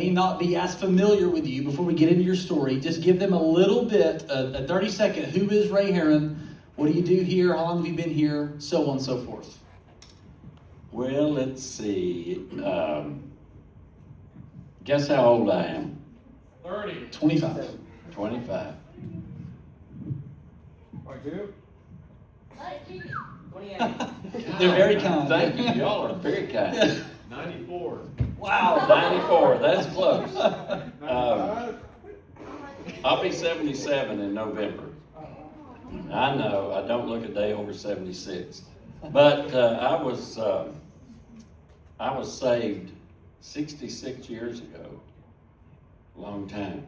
may not be as familiar with you, before we get into your story, just give them a little bit, a 30-second, who is Ray Herron? What do you do here? How long have you been here? So on and so forth. Well, let's see. Guess how old I am? 30. 25. 25. 22. 28. They're very kind. Thank you. Y'all are very kind. 94. Wow. 94. That's close. 95. I'll be 77 in November. I know. I don't look a day over 76. But I was saved 66 years ago. A long time.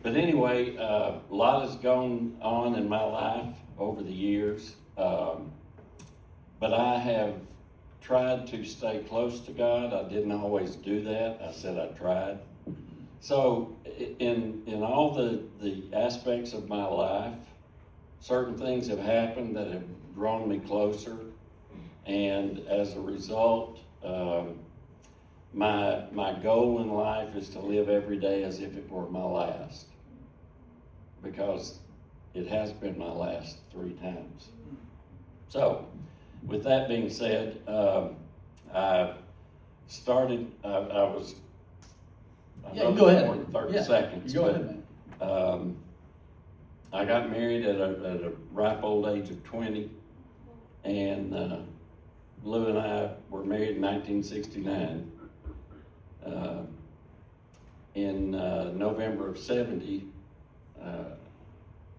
But anyway, a lot has gone on in my life over the years. But I have tried to stay close to God. I didn't always do that. I said I tried. So in all the aspects of my life, certain things have happened that have drawn me closer. And as a result, my goal in life is to live every day as if it were my last. Because it has been my last 3 times. So, with that being said, I started, I was, Yeah, go ahead. more than 30 Yeah, seconds, go but ahead, man. I got married at a ripe old age of 20, and Lou and I were married in 1969. In November of 70,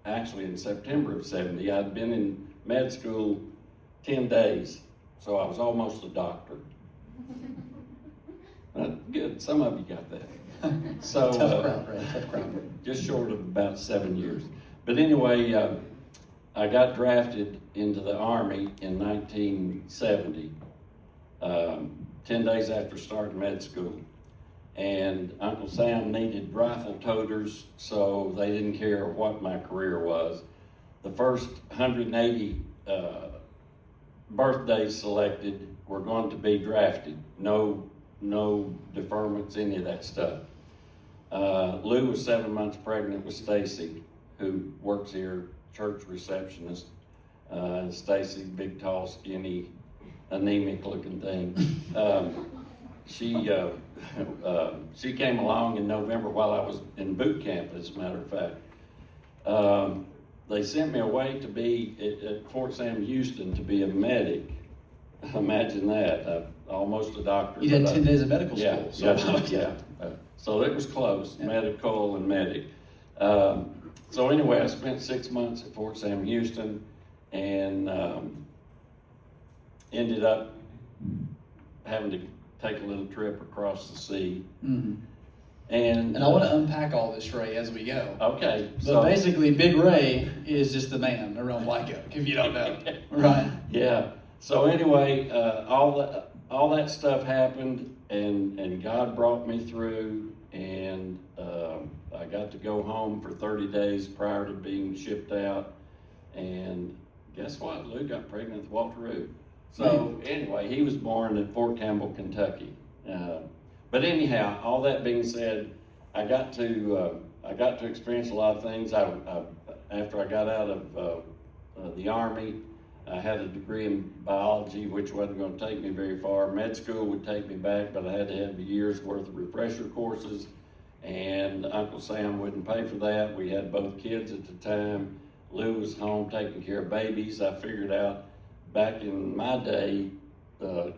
actually in September of 70, I'd been in med school 10 days, so I was almost a doctor. Good, some of you got that. So, Tough crowd, right? Tough crowd. just short of about 7 years. But anyway, I got drafted into the Army in 1970, 10 days after starting med school. And Uncle Sam needed rifle toters, so they didn't care what my career was. The first 180 birthdays selected were going to be drafted. No deferments, any of that stuff. Lou was 7 months pregnant with Stacy, who works here, church receptionist. Stacy, big, tall, skinny, anemic-looking thing. She came along in November while I was in boot camp, as a matter of fact. They sent me away to be at Fort Sam Houston to be a medic. Imagine that, almost a doctor. You did 10 days of medical Yeah, school. yeah. So it was close, medical and medic. So anyway, I spent 6 months at Fort Sam Houston and ended up having to take a little trip across the sea. Mm-hmm. And I want to unpack all this, Ray, as we go. Okay. So basically, Big Ray is just the man around White Oak, if you don't know. Right. Yeah. So anyway, all that stuff happened, and God brought me through, and I got to go home for 30 days prior to being shipped out. And guess what? Lou got pregnant with Walter Root. So anyway, he was born at Fort Campbell, Kentucky. But anyhow, all that being said, I got to experience a lot of things. After I got out of the Army, I had a degree in biology, which wasn't going to take me very far. Med school would take me back, but I had to have a year's worth of refresher courses, and Uncle Sam wouldn't pay for that. We had both kids at the time. Lou was home taking care of babies. I figured out back in my day,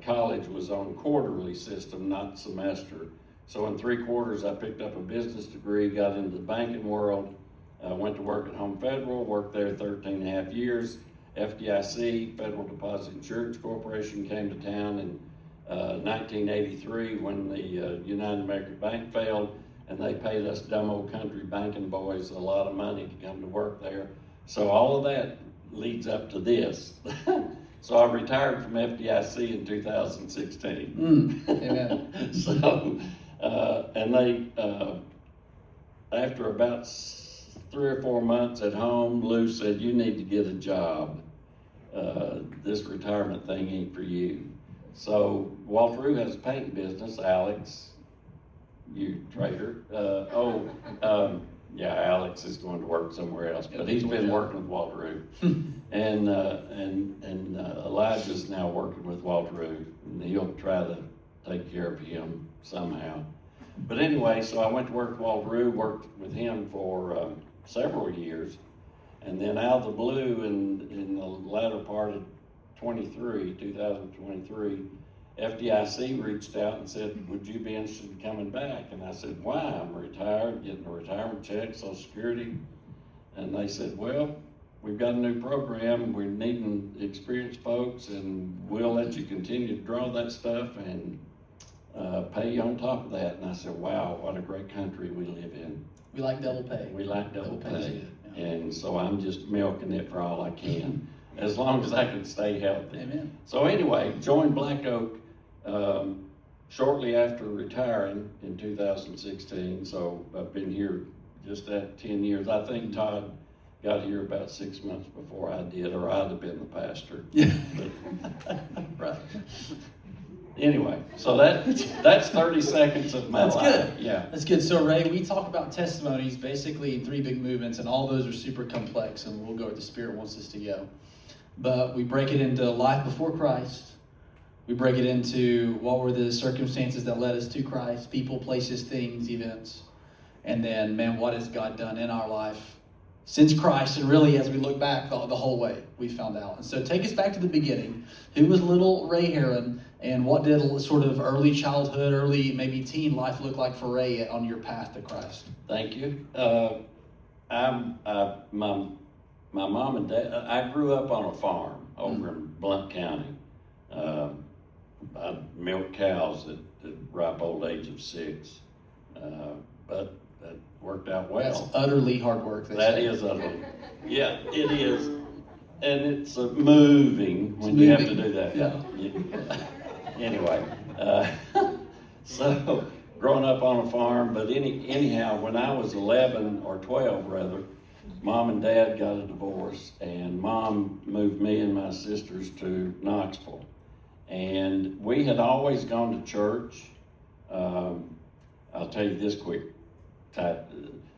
college was on quarterly system, not semester. So in 3 quarters, I picked up a business degree, got into the banking world, went to work at Home Federal, worked there 13 and a half years. FDIC, Federal Deposit Insurance Corporation, came to town in 1983 when the United American Bank failed, and they paid us dumb old country banking boys a lot of money to come to work there. So all of that leads up to this. So I retired from FDIC in 2016. Amen. So, and they, after about 3 or 4 months at home, Lou said, "You need to get a job. This retirement thing ain't for you." So Walter Roo has a painting business. Alex you traitor. Yeah, Alex is going to work somewhere else, but he's been working with Walter and Elijah's now working with Walter and he'll try to take care of him somehow. But anyway, so I went to work with Walter, worked with him for several years, and then out of the blue in the latter part of 2023, FDIC reached out and said, would you be interested in coming back? And I said, why? I'm retired, getting a retirement check, Social Security. And they said, well, we've got a new program, we're needing experienced folks, and we'll let you continue to draw that stuff and pay you on top of that. And I said, wow, what a great country we live in. We like double pay. We like double pay. Yeah. And so I'm just milking it for all I can, as long as I can stay healthy. Amen. So anyway, joined Black Oak shortly after retiring in 2016. So I've been here just at 10 years. I think Todd got here about 6 months before I did, or I'd have been the pastor. Yeah. But, Right. anyway, so that's 30 seconds of my That's life. good. Yeah. That's good. So Ray, we talk about testimonies basically in 3 big movements, and all those are super complex, and we'll go where the Spirit wants us to go. But we break it into life before Christ. We break it into what were the circumstances that led us to Christ, people, places, things, events. And then, man, what has God done in our life since Christ? And really, as we look back the whole way, we found out. And so take us back to the beginning. Who was little Ray Herron, and what did sort of early childhood, early maybe teen life look like for Ray on your path to Christ? Thank you. My mom and dad, I grew up on a farm over in Blount County. I milked cows at the ripe old age of 6. But that worked out well. That's utterly hard work. That is utterly. Yeah, it is. And it's moving when you have to do that. Yeah. Anyway, so growing up on a farm, but anyhow, when I was 11 or 12 rather, Mom and Dad got a divorce, and Mom moved me and my sisters to Knoxville. And we had always gone to church. I'll tell you this quick.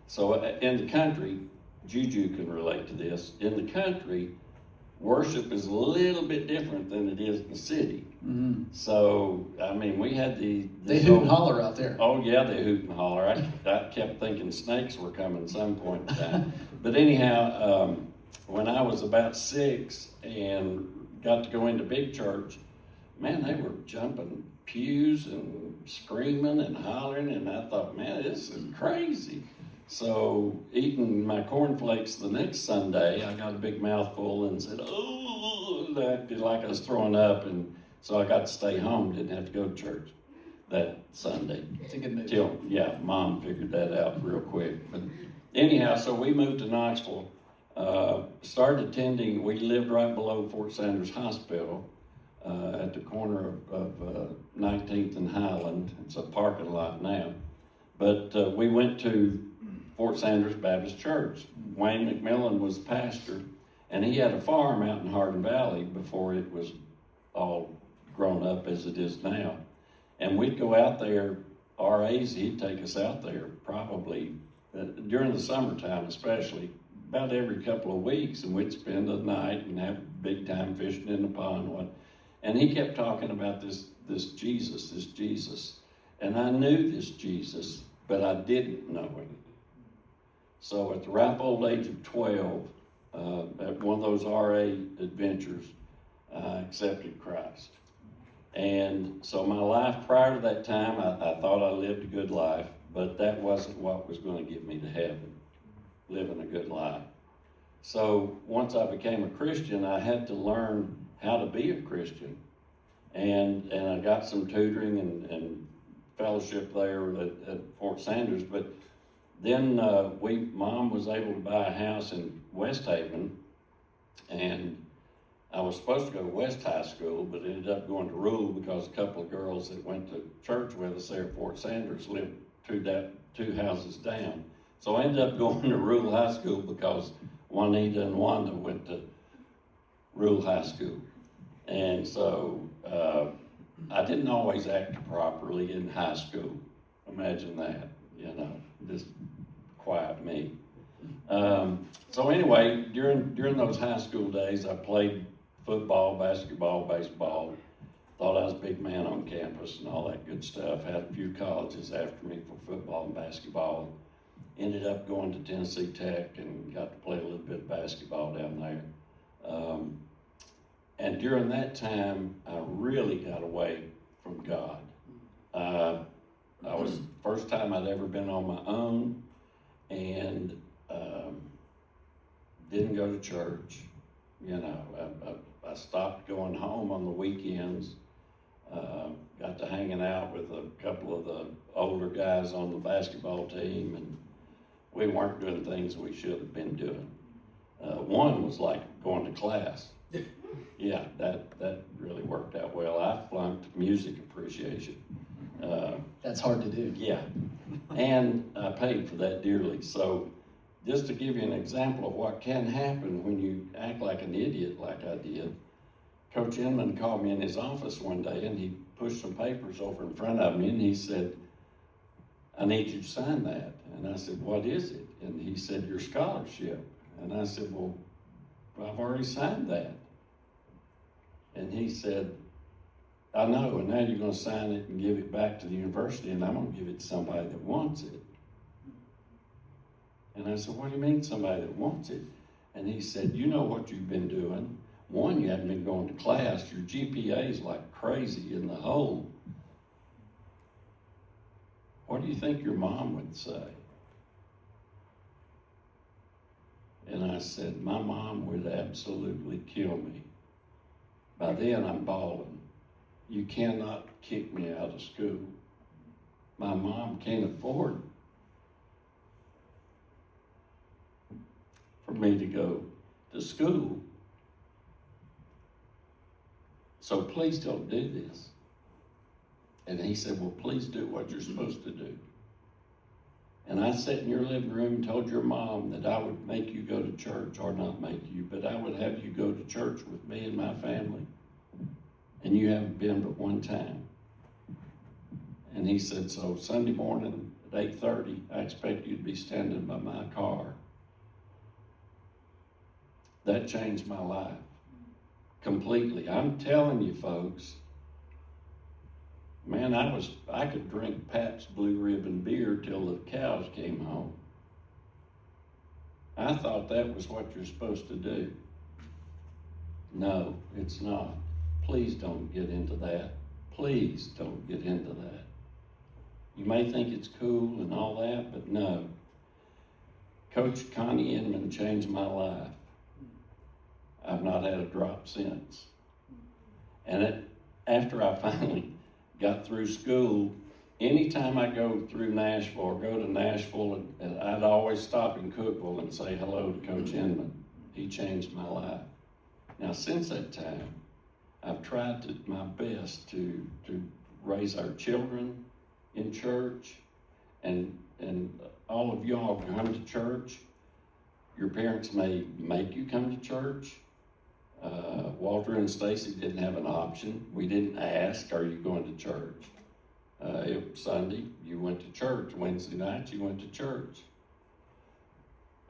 So in the country, Juju can relate to this. In the country, worship is a little bit different than it is in the city. Mm-hmm. So, I mean, we had they hoot and holler out there. Oh, yeah, they hoot and holler. I kept thinking snakes were coming some point in time. But anyhow, when I was about 6 and got to go into big church, man, they were jumping pews and screaming and hollering, and I thought, man, this is crazy. So eating my cornflakes the next Sunday, I got a big mouthful and said, oh, I acted like I was throwing up, and so I got to stay home, didn't have to go to church that Sunday. It's a good move. Till, yeah, Mom figured that out real quick. But anyhow, so we moved to Knoxville, started attending, we lived right below Fort Sanders Hospital, at the corner of 19th and Highland. It's a parking lot now. But we went to Fort Sanders Baptist Church. Wayne McMillan was pastor, and he had a farm out in Hardin Valley before it was all grown up as it is now. And we'd go out there, RAs, he'd take us out there probably, during the summertime especially, about every couple of weeks, and we'd spend the night and have big time fishing in the pond. And he kept talking about this Jesus. And I knew this Jesus, but I didn't know him. So at the ripe old age of 12, at one of those RA adventures, I accepted Christ. And so my life prior to that time, I thought I lived a good life, but that wasn't what was going to get me to heaven, living a good life. So once I became a Christian, I had to learn how to be a Christian. And I got some tutoring and fellowship there at Fort Sanders. But then Mom was able to buy a house in West Haven, and I was supposed to go to West High School, but ended up going to Rule because a couple of girls that went to church with us there at Fort Sanders lived two houses down. So I ended up going to Rule High School because Juanita and Wanda went to Rule High School. And so I didn't always act properly in high school. Imagine that, just quiet me. So anyway, during those high school days, I played football, basketball, baseball. Thought I was a big man on campus and all that good stuff. Had a few colleges after me for football and basketball. Ended up going to Tennessee Tech and got to play a little bit of basketball down there. And during that time, I really got away from God. I was the first time I'd ever been on my own, and didn't go to church. I stopped going home on the weekends. Got to hanging out with a couple of the older guys on the basketball team, and we weren't doing things we should have been doing. One was like going to class. Yeah, that really worked out well. I flunked music appreciation. That's hard to do. Yeah, and I paid for that dearly. So just to give you an example of what can happen when you act like an idiot like I did, Coach Inman called me in his office one day and he pushed some papers over in front of me and he said, "I need you to sign that." And I said, "What is it?" And he said, "Your scholarship." And I said, "Well, I've already signed that." And he said, "I know, and now you're going to sign it and give it back to the university, and I'm going to give it to somebody that wants it." And I said, "What do you mean somebody that wants it?" And he said, "You know what you've been doing. One, you haven't been going to class. Your GPA is like crazy in the hole. What do you think your mom would say?" And I said, "My mom would absolutely kill me. By then I'm bawling. You cannot kick me out of school. My mom can't afford for me to go to school. So please don't do this." And he said, "Well, please do what you're supposed to do." And I sat in your living room and told your mom that I would make you go to church, or not make you, but I would have you go to church with me and my family. And you haven't been but one time. And he said, "So Sunday morning at 8:30, I expect you to be standing by my car." That changed my life completely. I'm telling you, folks, man, I could drink Pabst Blue Ribbon beer till the cows came home. I thought that was what you're supposed to do. No, it's not. Please don't get into that. Please don't get into that. You may think it's cool and all that, but no. Coach Connie Inman changed my life. I've not had a drop since. And after I finally got through school, anytime I go through Nashville or go to Nashville, and I'd always stop in Cookeville and say hello to Coach Inman. He changed my life. Now, since that time, I've tried my best to raise our children in church, and all of y'all come to church. Your parents may make you come to church. Walter and Stacy didn't have an option. We didn't ask, "Are you going to church?" Sunday, you went to church. Wednesday night, you went to church.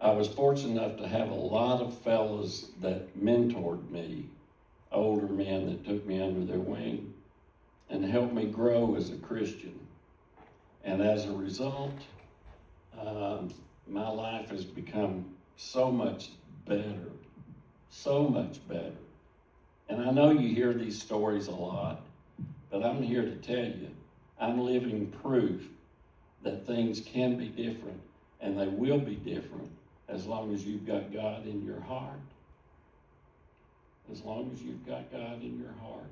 I was fortunate enough to have a lot of fellas that mentored me, older men that took me under their wing and helped me grow as a Christian. And as a result, my life has become so much better, so much better. And I know you hear these stories a lot, but I'm here to tell you, I'm living proof that things can be different, and they will be different as long as you've got God in your heart. As long as you've got God in your heart,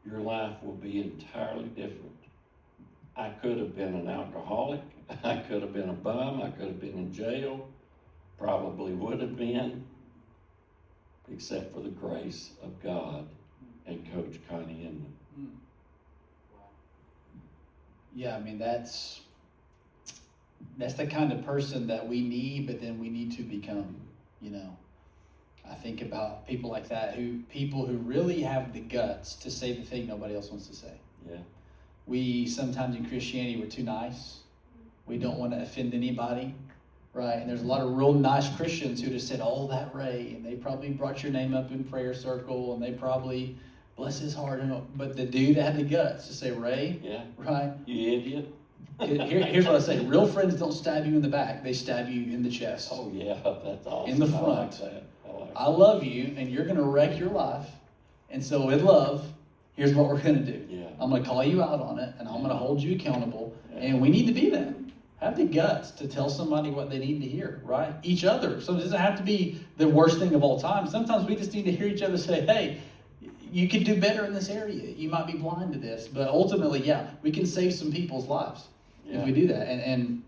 your life will be entirely different. I could have been an alcoholic. I could have been a bum. I could have been in jail. Probably would have been, except for the grace of God and Coach Connie Inman. Yeah, I mean, that's the kind of person that we need, but then we need to become, I think about people like that, people who really have the guts to say the thing nobody else wants to say. Yeah. We sometimes in Christianity, we're too nice. We don't want to offend anybody, right? And there's a lot of real nice Christians who just said, oh, that Ray, and they probably brought your name up in prayer circle, and they probably, bless his heart, but the dude had the guts to say, Ray, Yeah. right? You idiot. Here's what I say. Real friends don't stab you in the back. They stab you in the chest. Oh, yeah, that's awesome. In the I like front. that. I like I love you, and you're going to wreck your life. And so with love, here's what we're going to do. Yeah. I'm going to call you out on it, and I'm going to hold you accountable. Yeah. And we need to be that. Have the guts to tell somebody what they need to hear, right? Each other. So it doesn't have to be the worst thing of all time. Sometimes we just need to hear each other say, hey, you could do better in this area. You might be blind to this. But ultimately, yeah, we can save some people's lives if we do that. And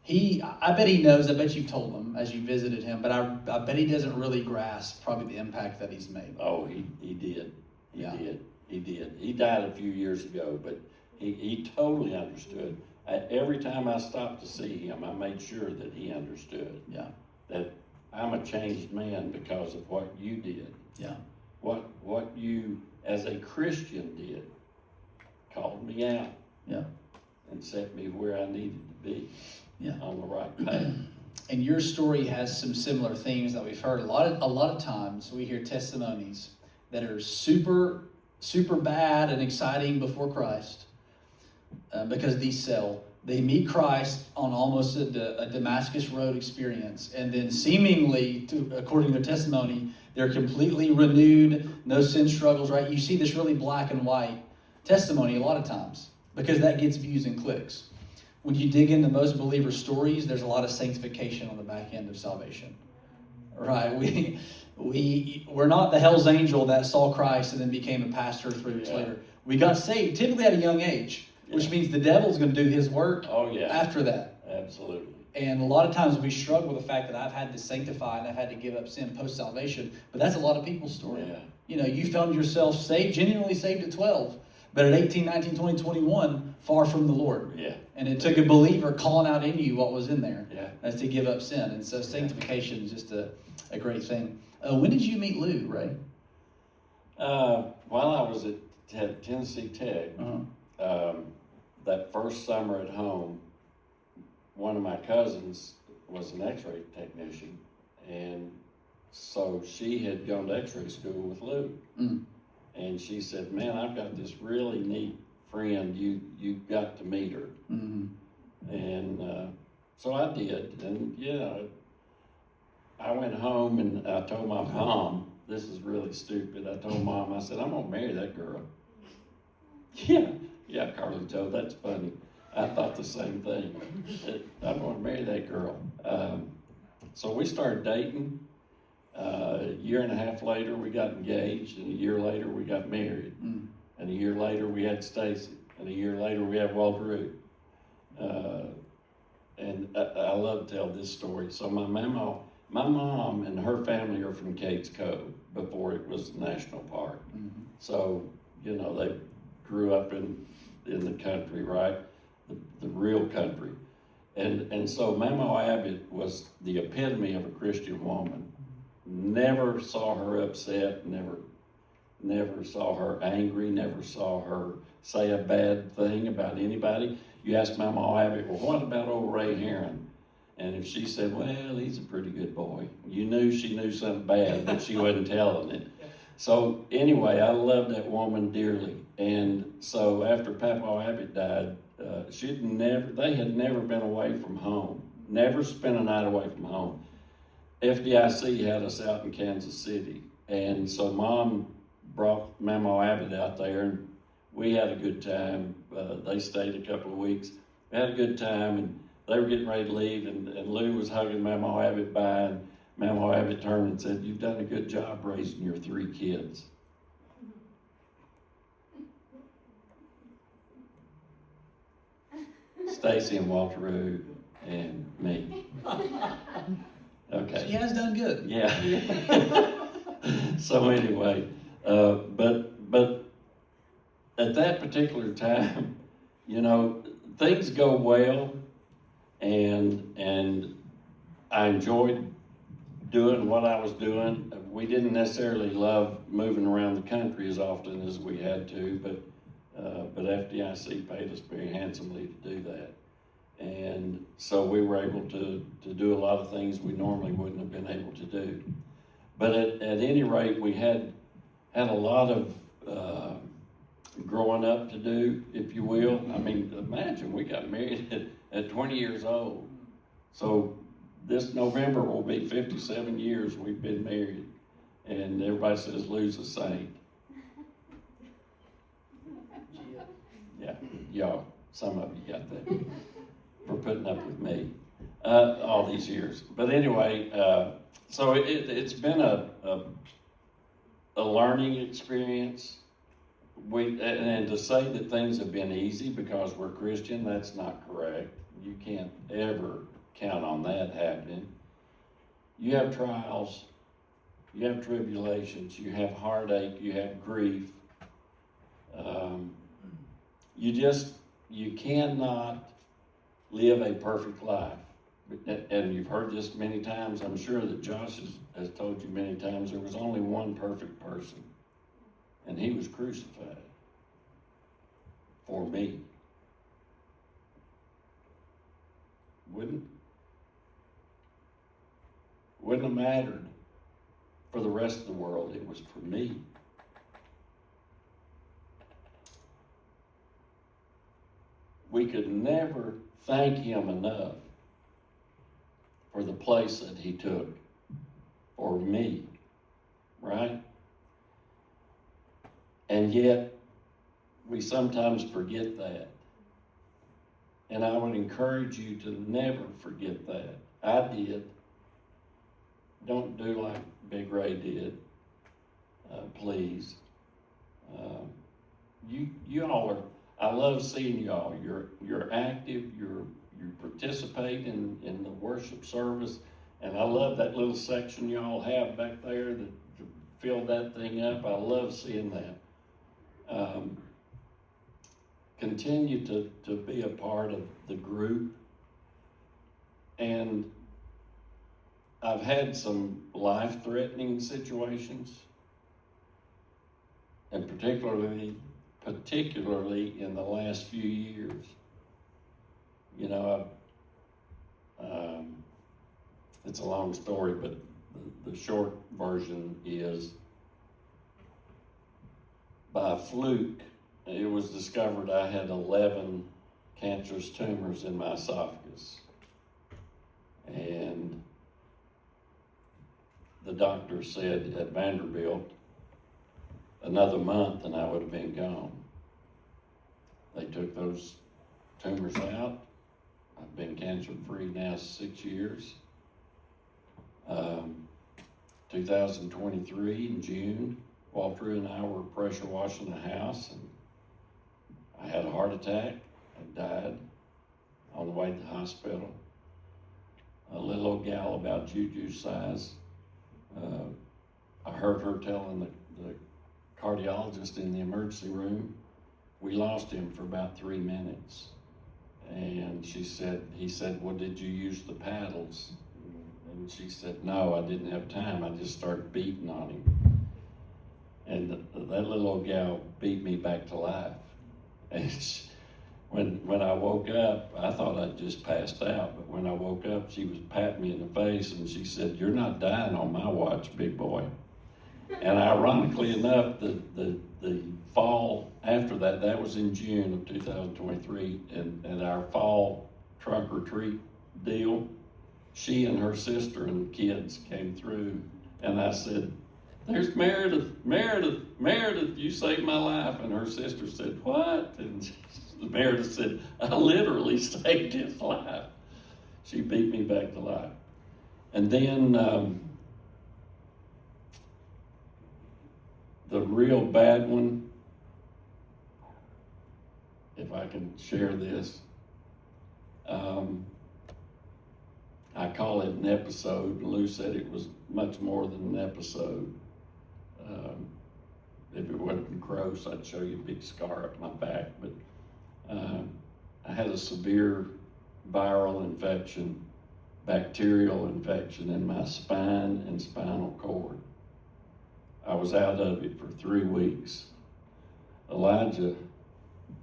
I bet he knows. I bet you've told him as you visited him. But I bet he doesn't really grasp probably the impact that he's made. Oh, he did. He did. He died a few years ago, but he totally understood. Every time I stopped to see him, I made sure that he understood. Yeah. That I'm a changed man because of what you did. Yeah. What you, as a Christian, did. Called me out. Yeah. And set me where I needed to be. Yeah. On the right path. And your story has some similar themes that we've heard. A lot of times we hear testimonies that are super, super bad and exciting before Christ because these sell. They meet Christ on almost a Damascus Road experience, and then seemingly, according to their testimony, they're completely renewed, no sin struggles, right? You see this really black and white testimony a lot of times because that gets views and clicks. When you dig into most believer stories, there's a lot of sanctification on the back end of salvation, right? We're not the Hell's Angel that saw Christ and then became a pastor 3 years later. We got saved typically at a young age, which means the devil's going to do his work after that. Absolutely. And a lot of times we struggle with the fact that I've had to sanctify and I've had to give up sin post-salvation, but that's a lot of people's story. Yeah. You know, you found yourself genuinely saved at 12, but at 18, 19, 20, 21, far from the Lord. Yeah. And it took a believer calling out in you what was in there as to give up sin. And so sanctification is just a great thing. When did you meet Lou, Ray? While I was at Tennessee Tech, that first summer at home, one of my cousins was an x-ray technician, and so she had gone to x-ray school with Lou. And she said, man, I've got this really neat friend, you've got to meet her. And so I did, and I went home and I told my mom, this is really stupid, I told Mom, I said, I'm gonna marry that girl. Yeah, Carlito, that's funny. I thought the same thing. I'm going to marry that girl. So we started dating. A year and a half later, we got engaged, and a year later, we got married. And a year later, we had Stacy, and a year later, we had Walter. And I love to tell this story. So my mom and her family are from Cades Cove before it was a national park. So, they grew up in the country, right? The real country. And so Mama Abbott was the epitome of a Christian woman. Never saw her upset, never saw her angry, never saw her say a bad thing about anybody. You ask Mama Abbott, well, what about old Ray Herron? And if she said, well, he's a pretty good boy, you knew she knew something bad, but she wasn't telling it. So anyway, I loved that woman dearly. And so after Papa Abbott died, they had never been away from home, never spent a night away from home. FDIC had us out in Kansas City. And so Mom brought Mama Abbott out there, and we had a good time. They stayed a couple of weeks. We had a good time, and they were getting ready to leave, and Lou was hugging Mama Abbott by, and Mama Abbott turned and said, you've done a good job raising your 3 kids. Stacy and Walter and me. Okay. She has done good. Yeah. So anyway, but at that particular time, things go well, and I enjoyed doing what I was doing. We didn't necessarily love moving around the country as often as we had to, but but FDIC paid us very handsomely to do that. And so we were able to do a lot of things we normally wouldn't have been able to do. But at any rate, we had a lot of growing up to do, if you will. I mean, imagine we got married at 20 years old. So this November will be 57 years we've been married. And everybody says, lose a saint. Yeah, y'all, some of you got that for putting up with me all these years. But anyway, so it's been a learning experience. And to say that things have been easy because we're Christian, that's not correct. You can't ever count on that happening. You have trials, you have tribulations, you have heartache, you have grief. You cannot live a perfect life. And you've heard this many times. I'm sure that Josh has told you many times, there was only one perfect person, and he was crucified for me. Wouldn't have mattered for the rest of the world. It was for me. We could never thank him enough for the place that he took for me, right? And yet, we sometimes forget that. And I would encourage you to never forget that. I did. Don't do like Big Ray did, please. You all are. I love seeing y'all. You're active. You participate in the worship service, and I love that little section y'all have back there that filled that thing up. I love seeing that. Continue to be a part of the group, and I've had some life-threatening situations, and particularly in the last few years. You know, it's a long story, but the short version is, by fluke, it was discovered I had 11 cancerous tumors in my esophagus. And the doctor said at Vanderbilt, another month and I would have been gone. They took those tumors out. I've been cancer-free now 6 years. 2023 in June, Walter and I were pressure washing the house, and I had a heart attack. I died on the way to the hospital. A little old gal about Juju's size. I heard her telling the cardiologist in the emergency room, we lost him for about 3 minutes. And he said, well, did you use the paddles? And she said, no, I didn't have time. I just started beating on him. And that little old gal beat me back to life. And when I woke up, I thought I'd just passed out. But when I woke up, she was patting me in the face and she said, you're not dying on my watch, big boy. And ironically enough, the fall after that was in June of 2023, and our fall trunk or treat deal, she and her sister and kids came through, and I said, there's Meredith, you saved my life. And her sister said, what? And Meredith said, I literally saved his life. She beat me back to life. And then the real bad one, if I can share this, I call it an episode. Lou said it was much more than an episode. If it wasn't gross, I'd show you a big scar up my back. But I had a severe viral infection, bacterial infection in my spine and spinal cord. I was out of it for 3 weeks. Elijah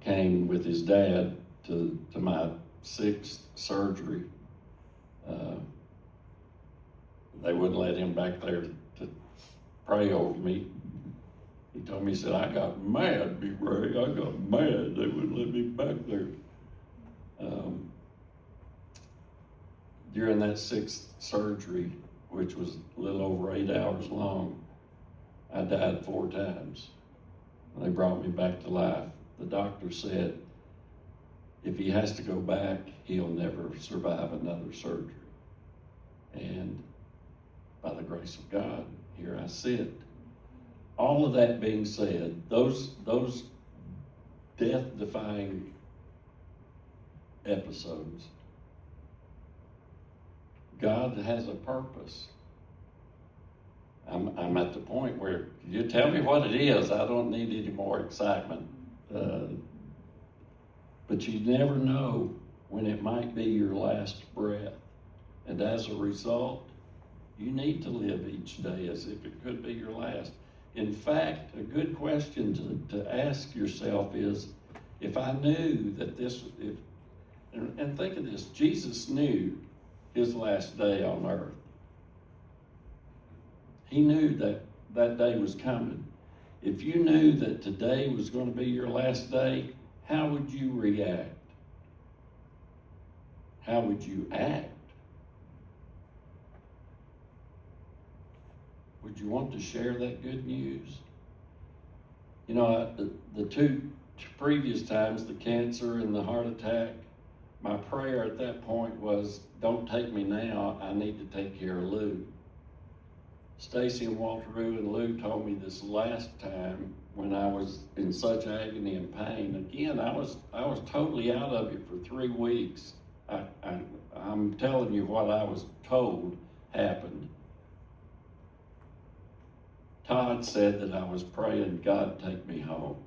came with his dad to my 6th surgery. They wouldn't let him back there to pray over me. He told me, he said, I got mad, Big Ray. I got mad. They wouldn't let me back there. During that 6th surgery, which was a little over 8 hours long, I died 4 times. They brought me back to life. The doctor said, if he has to go back, he'll never survive another surgery. And by the grace of God, here I sit. All of that being said, those death-defying episodes, God has a purpose. I'm at the point where you tell me what it is, I don't need any more excitement. But you never know when it might be your last breath. And as a result, you need to live each day as if it could be your last. In fact, a good question to ask yourself is, if I knew that and think of this, Jesus knew his last day on earth. He knew that day was coming. If you knew that today was going to be your last day, how would you react? How would you act? Would you want to share that good news? You know, the two previous times, the cancer and the heart attack, my prayer at that point was, don't take me now, I need to take care of Lou. Stacy and Walter Rue and Lou told me this last time when I was in such agony and pain. Again, I was totally out of it for 3 weeks. I'm telling you what I was told happened. Todd said that I was praying, God, take me home.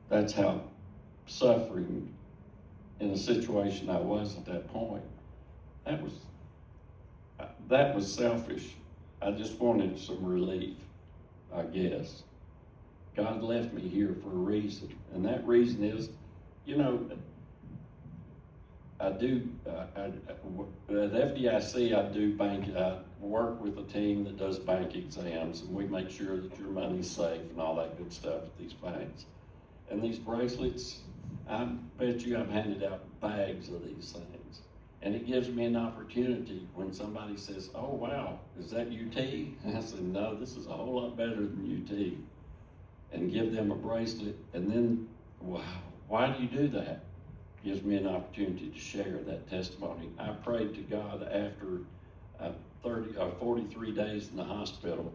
That's how suffering in a situation I was at that point. That was selfish. I just wanted some relief, I guess. God left me here for a reason. And that reason is, you know, at FDIC, I work with a team that does bank exams, and we make sure that your money's safe and all that good stuff at these banks. And these bracelets, I bet you I've handed out bags of these things. And it gives me an opportunity when somebody says, oh, wow, is that UT? And I said, no, this is a whole lot better than UT. And give them a bracelet. And then, wow, why do you do that? Gives me an opportunity to share that testimony. I prayed to God after 43 days in the hospital.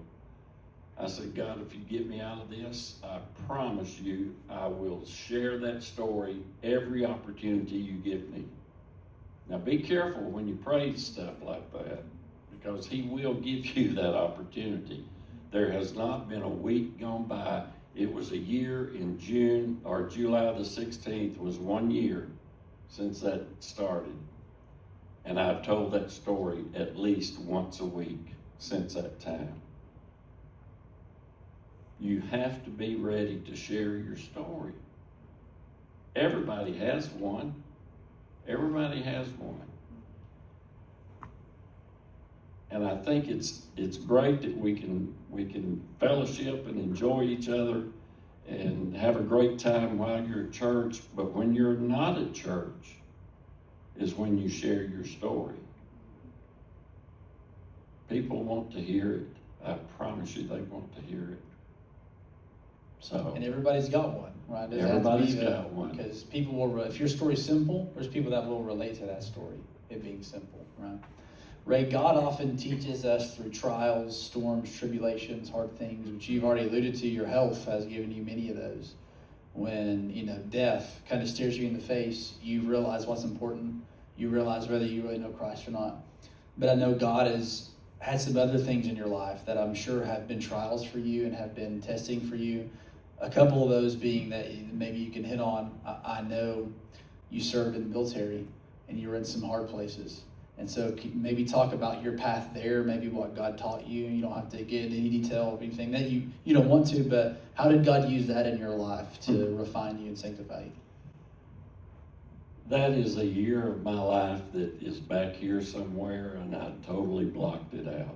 I said, God, if you get me out of this, I promise you I will share that story every opportunity you give me. Now be careful when you pray stuff like that, because he will give you that opportunity. There has not been a week gone by. It was a year in June, or July the 16th was 1 year since that started. And I've told that story at least once a week since that time. You have to be ready to share your story. Everybody has one. Everybody has one. And I think it's great that we can fellowship and enjoy each other and have a great time while you're at church. But when you're not at church is when you share your story. People want to hear it. I promise you they want to hear it. So, and everybody's got one, right? Everybody's got one. Because people will, if your story's simple, there's people that will relate to that story, it being simple, right? Ray, God often teaches us through trials, storms, tribulations, hard things, which you've already alluded to. Your health has given you many of those. When, death kind of stares you in the face, you realize what's important. You realize whether you really know Christ or not. But I know God has had some other things in your life that I'm sure have been trials for you and have been testing for you. A couple of those being that maybe you can hit on. I know you served in the military and you were in some hard places. And so maybe talk about your path there, maybe what God taught you. You don't have to get into any detail of anything that you don't want to, but how did God use that in your life to refine you and sanctify you? That is a year of my life that is back here somewhere, and I totally blocked it out.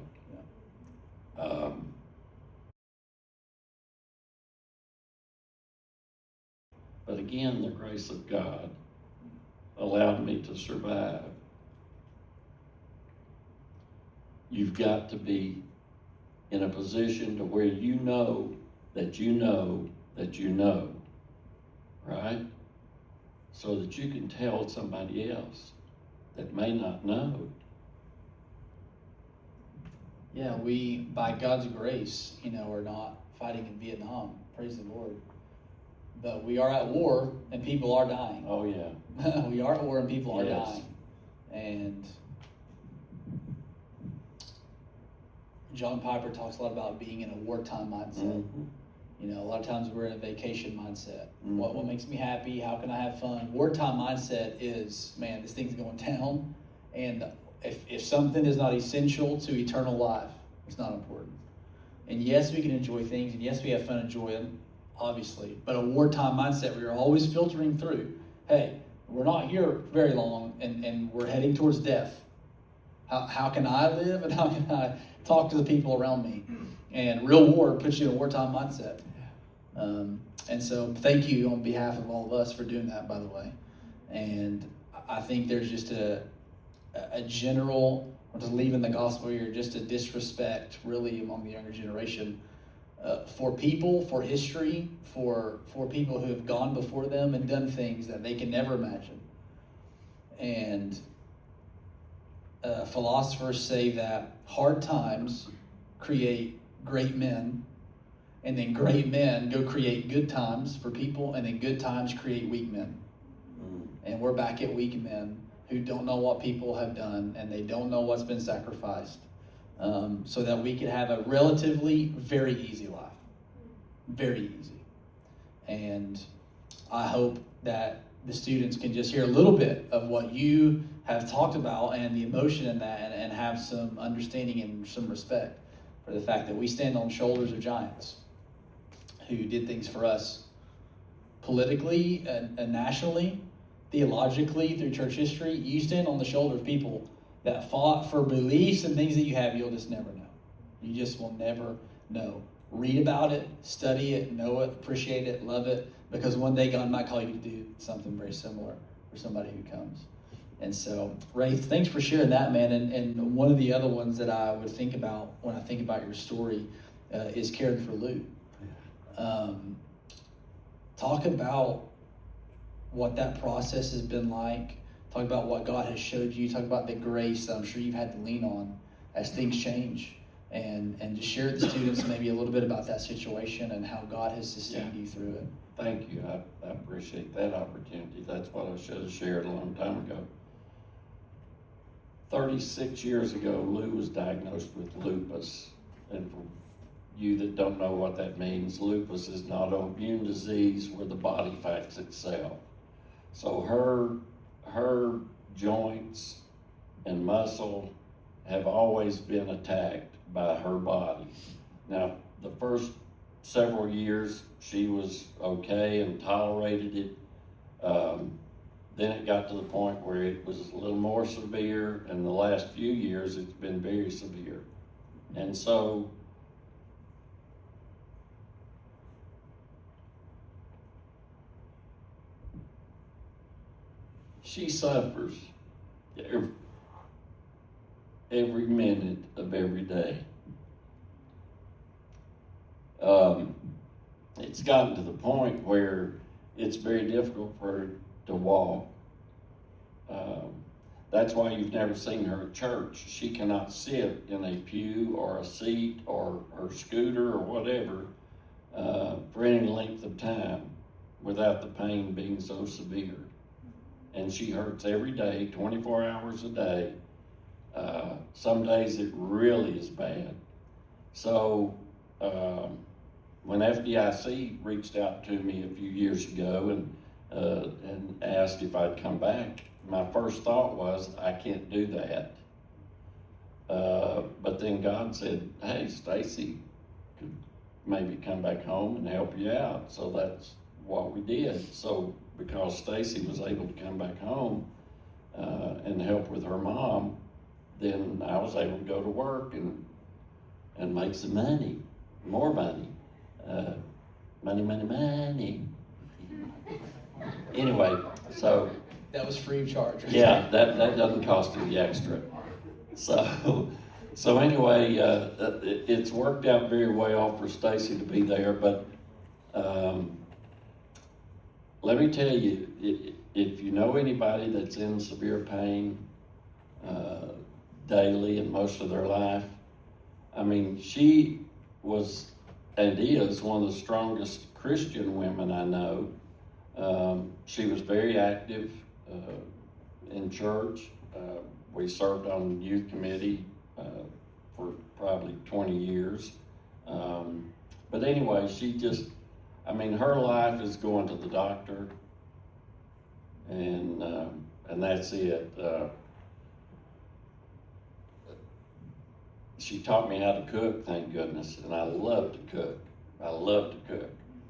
But again, the grace of God allowed me to survive. You've got to be in a position to where you know that you know that you know, right? So that you can tell somebody else that may not know. Yeah, we, by God's grace, are not fighting in Vietnam. Praise the Lord. But we are at war and people are dying. Oh, yeah. We are at war and people are Yes. dying. And John Piper talks a lot about being in a wartime mindset. Mm-hmm. A lot of times we're in a vacation mindset. Mm-hmm. What makes me happy? How can I have fun? Wartime mindset is, man, this thing's going down. And if something is not essential to eternal life, it's not important. And yes, we can enjoy things, and yes, we have fun enjoying them, obviously. But a wartime mindset, we are always filtering through, hey, we're not here very long, and we're heading towards death. How can I live, and how can I talk to the people around me? And real war puts you in a wartime mindset. And so thank you on behalf of all of us for doing that, by the way. And I think there's just a general, or just leaving the gospel here, just a disrespect really among the younger generation for people, for history, for people who have gone before them and done things that they can never imagine. And philosophers say that hard times create great men, and then great men go create good times for people, and then good times create weak men. And we're back at weak men who don't know what people have done, and they don't know what's been sacrificed, so that we could have a relatively very easy life. Very easy. And I hope that the students can just hear a little bit of what you have talked about and the emotion in that, and have some understanding and some respect for the fact that we stand on shoulders of giants who did things for us politically and nationally, theologically, through church history. You stand on the shoulder of people that fought for beliefs and things that you have, you'll just never know. You just will never know. Read about it, study it, know it, appreciate it, love it, because one day God might call you to do something very similar for somebody who comes. And so, Ray, thanks for sharing that, man. And one of the other ones that I would think about when I think about your story is caring for Lou. Talk about what that process has been like. Talk about what God has showed you. Talk about the grace that I'm sure you've had to lean on as things change. And just share with the students maybe a little bit about that situation and how God has sustained you through it. Thank you. I appreciate that opportunity. That's what I should have shared a long time ago. 36 years ago, Lou was diagnosed with lupus. And for you that don't know what that means, lupus is an autoimmune disease where the body fights itself. So her joints and muscle have always been attacked by her body. Now, the first several years, she was okay and tolerated it. Then it got to the point where it was a little more severe, and the last few years, it's been very severe. And so, she suffers every minute of every day. It's gotten to the point where it's very difficult for her to walk. That's why you've never seen her at church. She cannot sit in a pew or a seat or her scooter or whatever for any length of time without the pain being so severe. And she hurts every day, 24 hours a day. Some days it really is bad. So when FDIC reached out to me a few years ago and and asked if I'd come back. My first thought was, I can't do that. But then God said, hey, Stacy could maybe come back home and help you out. So that's what we did. So because Stacy was able to come back home and help with her mom, then I was able to go to work and make some money, more money. Money. Anyway, so. That was free of charge. Right? Yeah, that doesn't cost any extra. So anyway, it's worked out very well for Stacy to be there, but let me tell you, if you know anybody that's in severe pain daily and most of their life, I mean, she was and is one of the strongest Christian women I know. She was very active in church. We served on the youth committee for probably 20 years. But anyway, her life is going to the doctor, and that's it. She taught me how to cook, thank goodness, and I love to cook.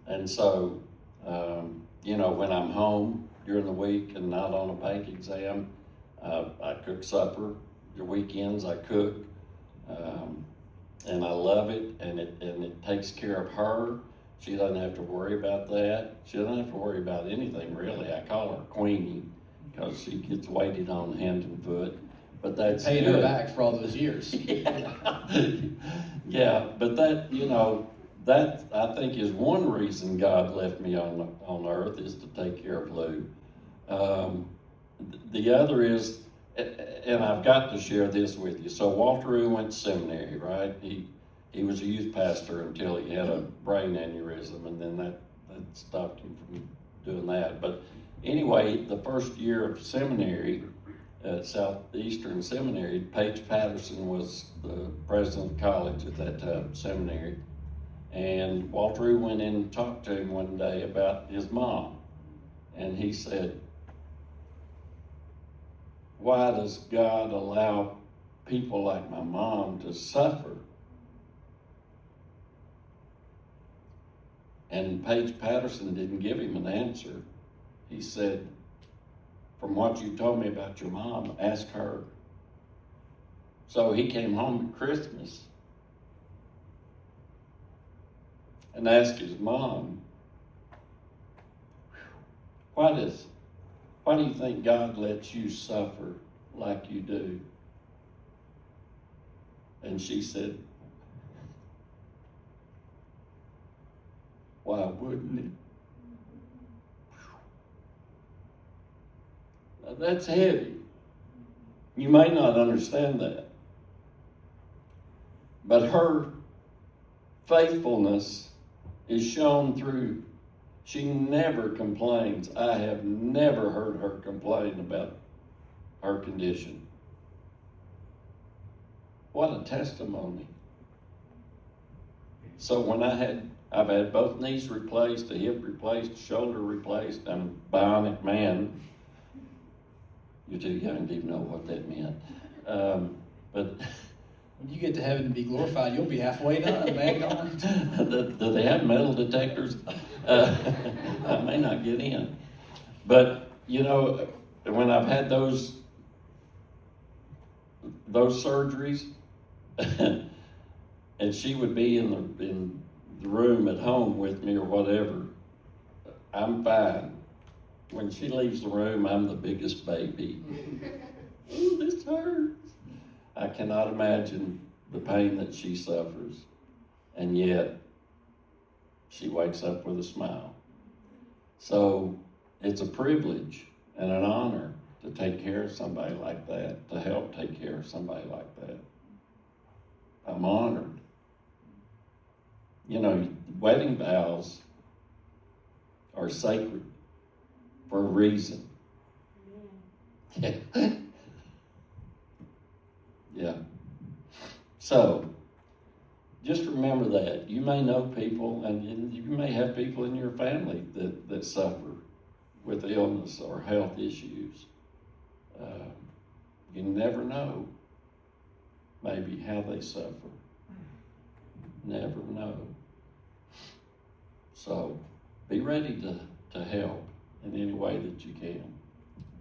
And so, when I'm home during the week and not on a bank exam, I cook supper. The weekends I cook, and I love it, and it takes care of her. She doesn't have to worry about that. She doesn't have to worry about anything, really. I call her Queenie because she gets waited on hand and foot. But that's paid good. her back for all those years. Yeah, but that I think is one reason God left me on earth, is to take care of Lou. The other is, and I've got to share this with you. So Walter Rue went to seminary, right? He was a youth pastor until he had a brain aneurysm, and then that stopped him from doing that. But anyway, the first year of seminary at Southeastern Seminary, Paige Patterson was the president of college at that time, seminary. And Walter Rue went in and talked to him one day about his mom. And he said, why does God allow people like my mom to suffer? And Paige Patterson didn't give him an answer. He said, from what you told me about your mom, ask her. So he came home at Christmas and asked his mom, why do you think God lets you suffer like you do? And she said, why wouldn't he? Now that's heavy. You may not understand that. But her faithfulness is shown through, she never complains. I have never heard her complain about her condition. What a testimony. So when I've had both knees replaced, a hip replaced, shoulder replaced. I'm a bionic man. You're too young to even know what that meant. But when you get to heaven and be glorified, you'll be halfway done, man. Do they have metal detectors? I may not get in. But, when I've had those surgeries, and she would be in the room at home with me or whatever, I'm fine. When she leaves the room, I'm the biggest baby. Ooh, this hurts. I cannot imagine the pain that she suffers, and yet she wakes up with a smile. So it's a privilege and an honor to take care of somebody like that, to help take care of somebody like that. I'm honored. Wedding vows are sacred for a reason. Yeah. Yeah. So, just remember that. You may know people, and you may have people in your family that suffer with illness or health issues. You never know maybe how they suffer. Never know. So be ready to help in any way that you can.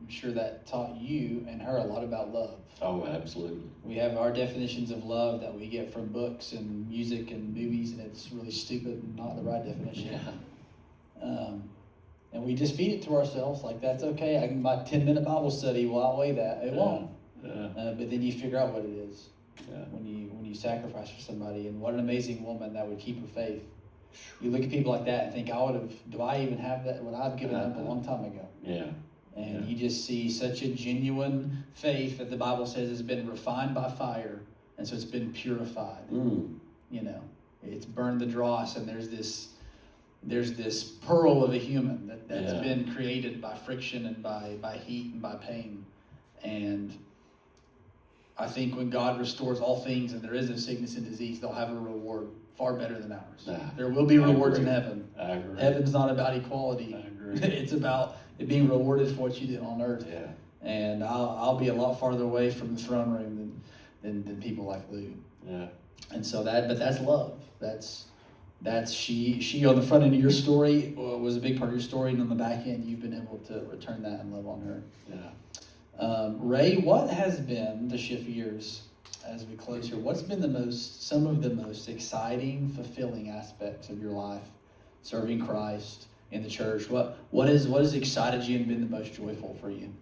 I'm sure that taught you and her a lot about love. Oh, absolutely. We have our definitions of love that we get from books and music and movies, and it's really stupid and not the right definition. Yeah. And we just feed it to ourselves, like that's okay. My 10-minute Bible study will outweigh that. It won't. Yeah. But then you figure out what it is Yeah. when you sacrifice for somebody. And what an amazing woman that would keep her faith. You look at people like that and think, do I even have that? Would I have given up a long time ago? Yeah. And you just see such a genuine faith that the Bible says has been refined by fire, and so it's been purified. You know, it's burned the dross, and there's this pearl of a human that's been created by friction and by heat and by pain. And I think when God restores all things and there is no sickness and disease, they'll have a reward far better than ours. There will be rewards in heaven. I agree. Heaven's not about equality. I agree. It's about it being rewarded for what you did on earth. Yeah. And I'll be a lot farther away from the throne room than people like Lou. Yeah. And so that's love. That's she on the front end of your story was a big part of your story, and on the back end you've been able to return that and love on her. Yeah. Ray, what has been, to shift gears as we close here, what's been some of the most exciting, fulfilling aspects of your life serving Christ in the church? What has excited you and been the most joyful for you?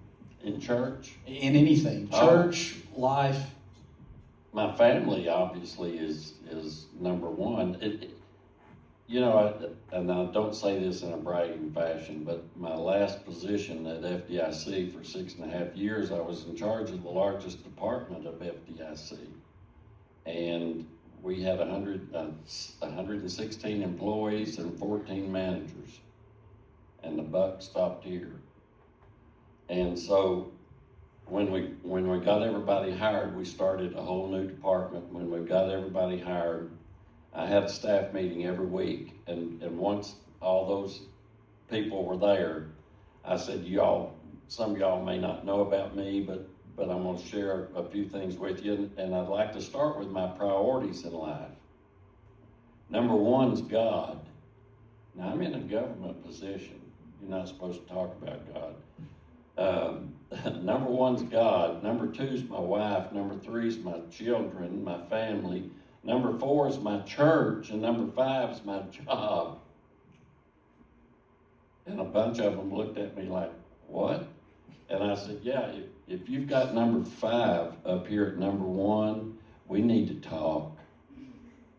In church? In anything. Church, life. My family obviously is number one. And I don't say this in a bragging fashion, but my last position at FDIC for 6.5 years, I was in charge of the largest department of FDIC. And we had 116 employees and 14 managers. And the buck stopped here. And so when we got everybody hired, we started a whole new department. When we got everybody hired, I had a staff meeting every week, and once all those people were there, I said, some of y'all may not know about me, but I'm going to share a few things with you, and I'd like to start with my priorities in life. Number one's God. Now, I'm in a government position. You're not supposed to talk about God. Number one's God. Number two's my wife. Number three's my children, my family. Number 4 is my church, and number 5 is my job. And a bunch of them looked at me like, what? And I said, yeah, if you've got number 5 up here at number 1, we need to talk,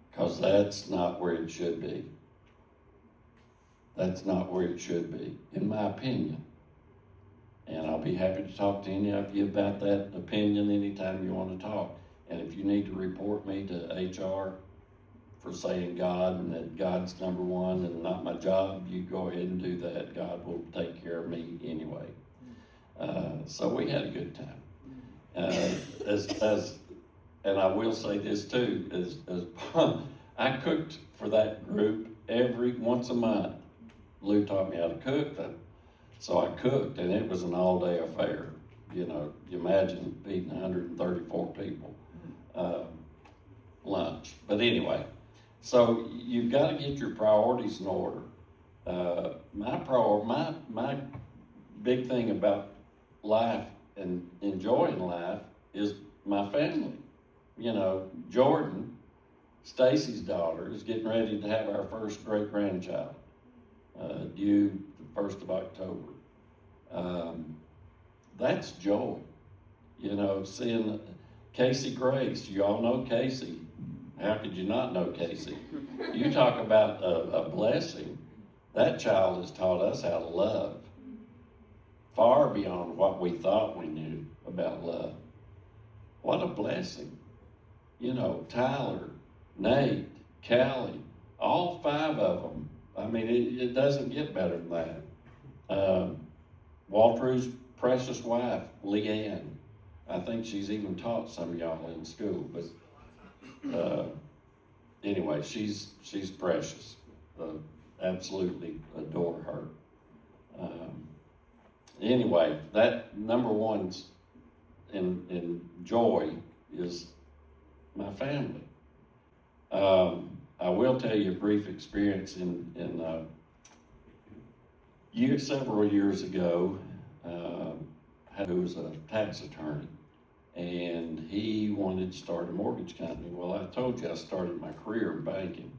because that's not where it should be. That's not where it should be, in my opinion. And I'll be happy to talk to any of you about that opinion anytime you want to talk. And if you need to report me to HR for saying God and that God's number 1 and not my job, you go ahead and do that. God will take care of me anyway. So we had a good time. And I will say this too, as I cooked for that group once a month. Lou taught me how to cook, so I cooked, and it was an all-day affair. You imagine feeding 134 people lunch. But anyway, so you've got to get your priorities in order. My big thing about life and enjoying life is my family. Jordan, Stacy's daughter, is getting ready to have our first great-grandchild, due the 1st of October. That's joy. Seeing Casey Grace, you all know Casey. How could you not know Casey? You talk about a blessing. That child has taught us how to love, far beyond what we thought we knew about love. What a blessing. Tyler, Nate, Callie, all 5 of them. I mean, it doesn't get better than that. Walter's precious wife, Leanne. I think she's even taught some of y'all in school, but anyway, she's precious. Absolutely adore her. Anyway, that number one in joy is my family. I will tell you a brief experience several years ago, who was a tax attorney, and he wanted to start a mortgage company. Well, I told you I started my career in banking,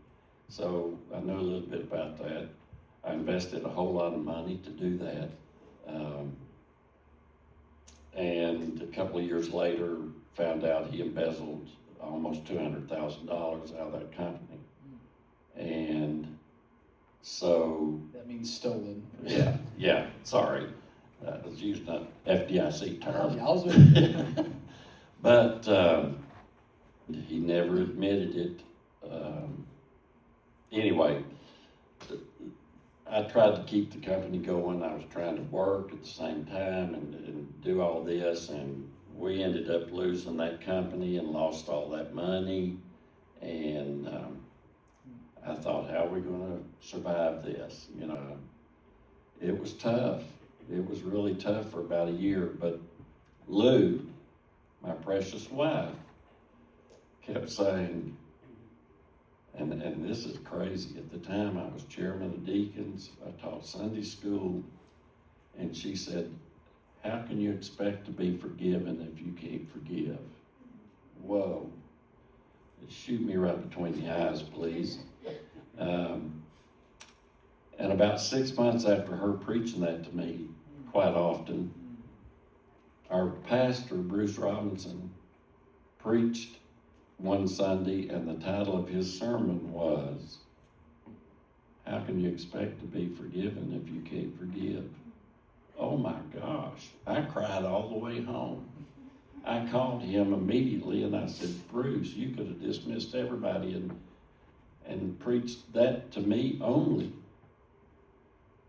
so I know a little bit about that. I invested a whole lot of money to do that. And a couple of years later, found out he embezzled almost $200,000 out of that company. And so... That means stolen. Yeah, sorry. I was using an FDIC term. I was with you. But he never admitted it. Anyway, I tried to keep the company going. I was trying to work at the same time and do all this, and we ended up losing that company and lost all that money. And I thought, how are we going to survive this? You know, it was tough. It was really tough for about a year. But Lou, my precious wife, kept saying, and this is crazy, at the time I was chairman of deacons, I taught Sunday school, and she said, how can you expect to be forgiven if you can't forgive? Whoa. Shoot me right between the eyes, please. And about 6 months after her preaching that to me quite often, our pastor, Bruce Robinson, preached one Sunday, and the title of his sermon was, how can you expect to be forgiven if you can't forgive? Oh my gosh, I cried all the way home. I called him immediately and I said, Bruce, you could have dismissed everybody and preached that to me only.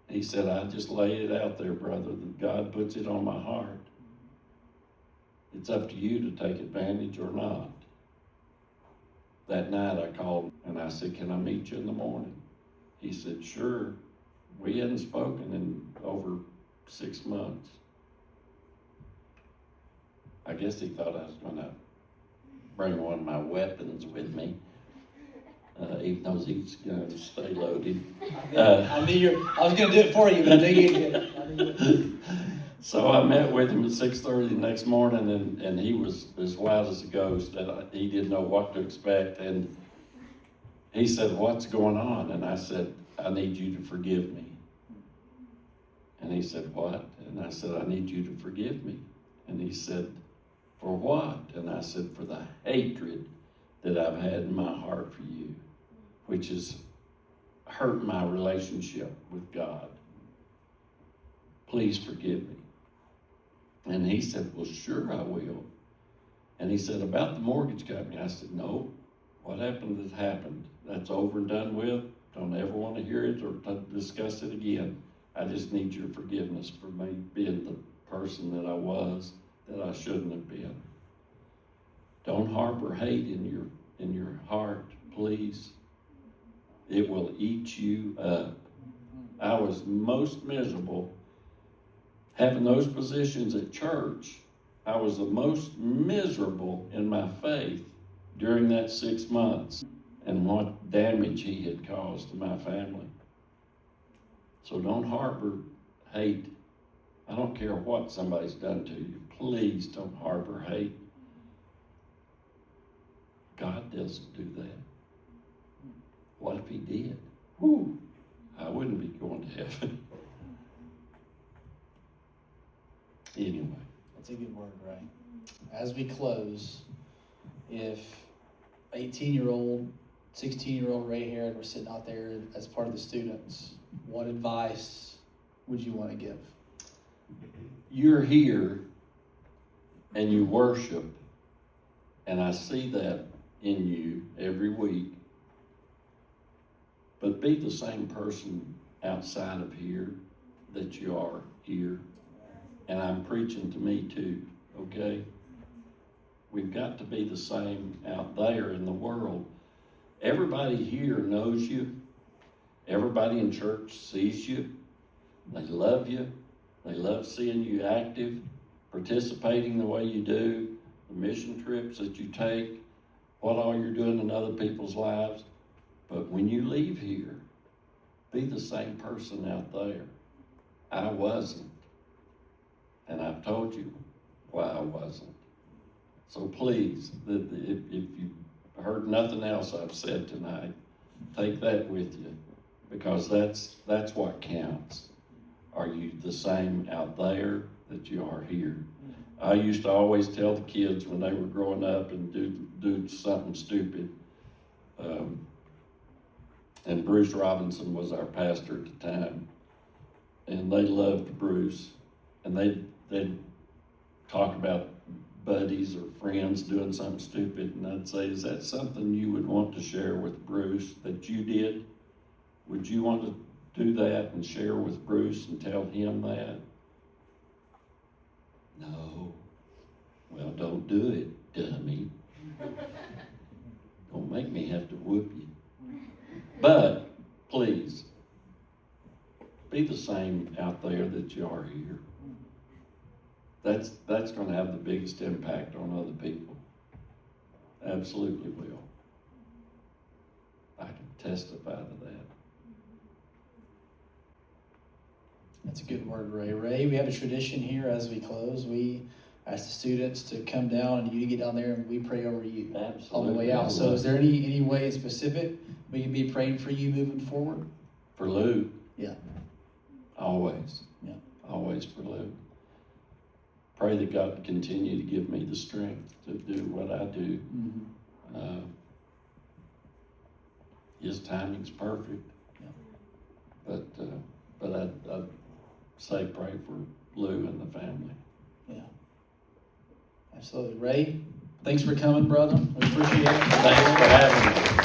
He said, I just laid it out there, brother, that God puts it on my heart. It's up to you to take advantage or not. That night I called and I said, can I meet you in the morning? He said, sure. We hadn't spoken in over 6 months. I guess he thought I was going to bring one of my weapons with me, even though he's going to stay loaded. I was going to do it for you, but I knew you'd get it. So I met with him at 6:30 the next morning, and he was as wild as a ghost. That he didn't know what to expect. And he said, what's going on? And I said, I need you to forgive me. And he said, what? And I said, I need you to forgive me. And he said, for what? And I said, for the hatred that I've had in my heart for you, which has hurt my relationship with God. Please forgive me. And he said, well, sure I will. And he said, about the mortgage company. I said, no, what happened has happened. That's over and done with. Don't ever want to hear it or discuss it again. I just need your forgiveness for me being the person that I was, that I shouldn't have been. Don't harbor hate in your heart, please. It will eat you up. I was most miserable having those positions at church. I was the most miserable in my faith during that 6 months and what damage he had caused to my family. So don't harbor hate. I don't care what somebody's done to you. Please don't harbor hate. God doesn't do that. What if he did? Whew, I wouldn't be going to heaven. Anyway. That's a good word, right? As we close, if 18-year-old, 16-year-old Ray Herron were sitting out there as part of the students, what advice would you want to give? You're here and you worship, and I see that in you every week. But be the same person outside of here that you are here. And I'm preaching to me too, okay? We've got to be the same out there in the world. Everybody here knows you. Everybody in church sees you. They love you. They love seeing you active, participating the way you do, the mission trips that you take, what all you're doing in other people's lives. But when you leave here, be the same person out there. I wasn't. And I've told you why I wasn't. So please, if you heard nothing else I've said tonight, take that with you, because that's what counts. Are you the same out there that you are here? I used to always tell the kids when they were growing up and do something stupid, and Bruce Robinson was our pastor at the time, and they loved Bruce, and they'd talk about buddies or friends doing something stupid, and I'd say, is that something you would want to share with Bruce that you did? Would you want to do that and share with Bruce and tell him that? No. Well, don't do it, dummy. Don't make me have to whoop you. But please, be the same out there that you are here. That's going to have the biggest impact on other people. Absolutely will. I can testify to that. That's a good word, Ray. Ray, we have a tradition here as we close. We ask the students to come down and you to get down there and we pray over you. Absolutely. On the way out. So is there any way in specific we can be praying for you moving forward? For Lou? Yeah. Always. Yeah. Always for Lou. Pray that God continue to give me the strength to do what I do. Mm-hmm. His timing's perfect. Yeah. But I'd say pray for Lou and the family. Yeah. Absolutely. Ray, thanks for coming, brother. We appreciate it. Thanks for having me.